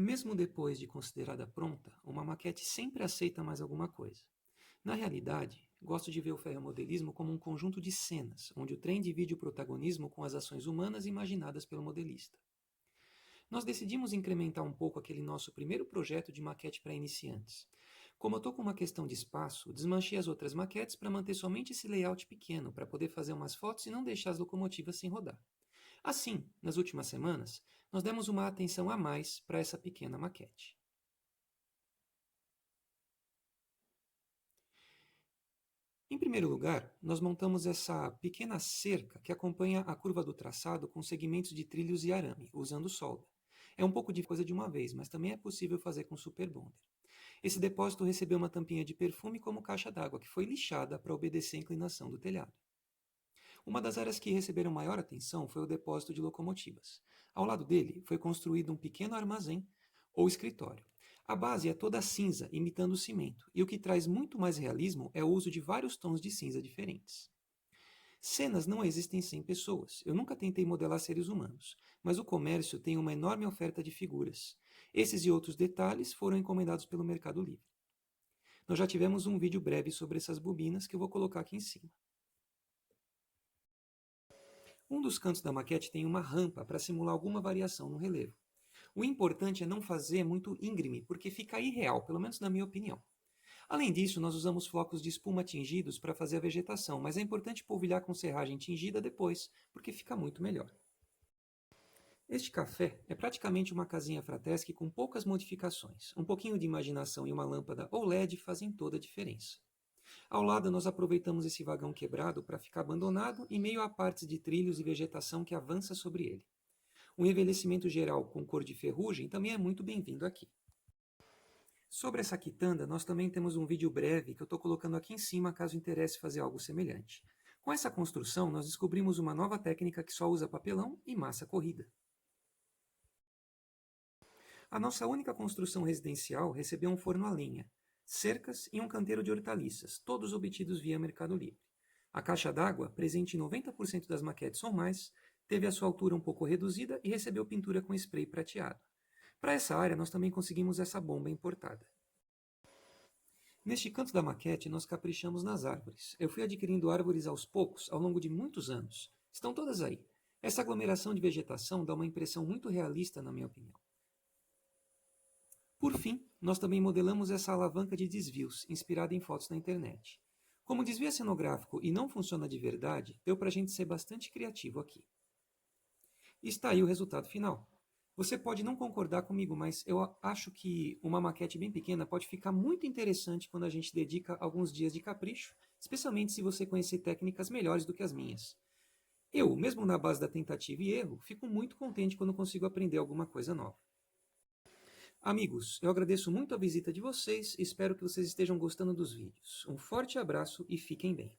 Mesmo depois de considerada pronta, uma maquete sempre aceita mais alguma coisa. Na realidade, gosto de ver o ferromodelismo como um conjunto de cenas, onde o trem divide o protagonismo com as ações humanas imaginadas pelo modelista. Nós decidimos incrementar um pouco aquele nosso primeiro projeto de maquete para iniciantes. Como eu estou com uma questão de espaço, desmanchei as outras maquetes para manter somente esse layout pequeno, para poder fazer umas fotos e não deixar as locomotivas sem rodar. Assim, nas últimas semanas, nós demos uma atenção a mais para essa pequena maquete. Em primeiro lugar, nós montamos essa pequena cerca que acompanha a curva do traçado com segmentos de trilhos e arame, usando solda. É um pouco de coisa de uma vez, mas também é possível fazer com Super Bonder. Esse depósito recebeu uma tampinha de perfume como caixa d'água, que foi lixada para obedecer a inclinação do telhado. Uma das áreas que receberam maior atenção foi o depósito de locomotivas. Ao lado dele foi construído um pequeno armazém ou escritório. A base é toda cinza, imitando o cimento, e o que traz muito mais realismo é o uso de vários tons de cinza diferentes. Cenas não existem sem pessoas. Eu nunca tentei modelar seres humanos, mas o comércio tem uma enorme oferta de figuras. Esses e outros detalhes foram encomendados pelo Mercado Livre. Nós já tivemos um vídeo breve sobre essas bobinas que eu vou colocar aqui em cima. Um dos cantos da maquete tem uma rampa para simular alguma variação no relevo. O importante é não fazer muito íngreme, porque fica irreal, pelo menos na minha opinião. Além disso, nós usamos flocos de espuma tingidos para fazer a vegetação, mas é importante polvilhar com serragem tingida depois, porque fica muito melhor. Este café é praticamente uma casinha Fratesc com poucas modificações. Um pouquinho de imaginação e uma lâmpada OLED fazem toda a diferença. Ao lado, nós aproveitamos esse vagão quebrado para ficar abandonado e meio a partes de trilhos e vegetação que avança sobre ele. Um envelhecimento geral com cor de ferrugem também é muito bem-vindo aqui. Sobre essa quitanda, nós também temos um vídeo breve que eu estou colocando aqui em cima caso interesse fazer algo semelhante. Com essa construção, nós descobrimos uma nova técnica que só usa papelão e massa corrida. A nossa única construção residencial recebeu um forno a lenha, cercas e um canteiro de hortaliças, todos obtidos via Mercado Livre. A caixa d'água, presente em 90% das maquetes ou mais, teve a sua altura um pouco reduzida e recebeu pintura com spray prateado. Para essa área, nós também conseguimos essa bomba importada. Neste canto da maquete, nós caprichamos nas árvores. Eu fui adquirindo árvores aos poucos, ao longo de muitos anos. Estão todas aí. Essa aglomeração de vegetação dá uma impressão muito realista, na minha opinião. Por fim, nós também modelamos essa alavanca de desvios, inspirada em fotos na internet. Como o desvio é cenográfico e não funciona de verdade, deu para a gente ser bastante criativo aqui. E está aí o resultado final. Você pode não concordar comigo, mas eu acho que uma maquete bem pequena pode ficar muito interessante quando a gente dedica alguns dias de capricho, especialmente se você conhecer técnicas melhores do que as minhas. Eu, mesmo na base da tentativa e erro, fico muito contente quando consigo aprender alguma coisa nova. Amigos, eu agradeço muito a visita de vocês e espero que vocês estejam gostando dos vídeos. Um forte abraço e fiquem bem.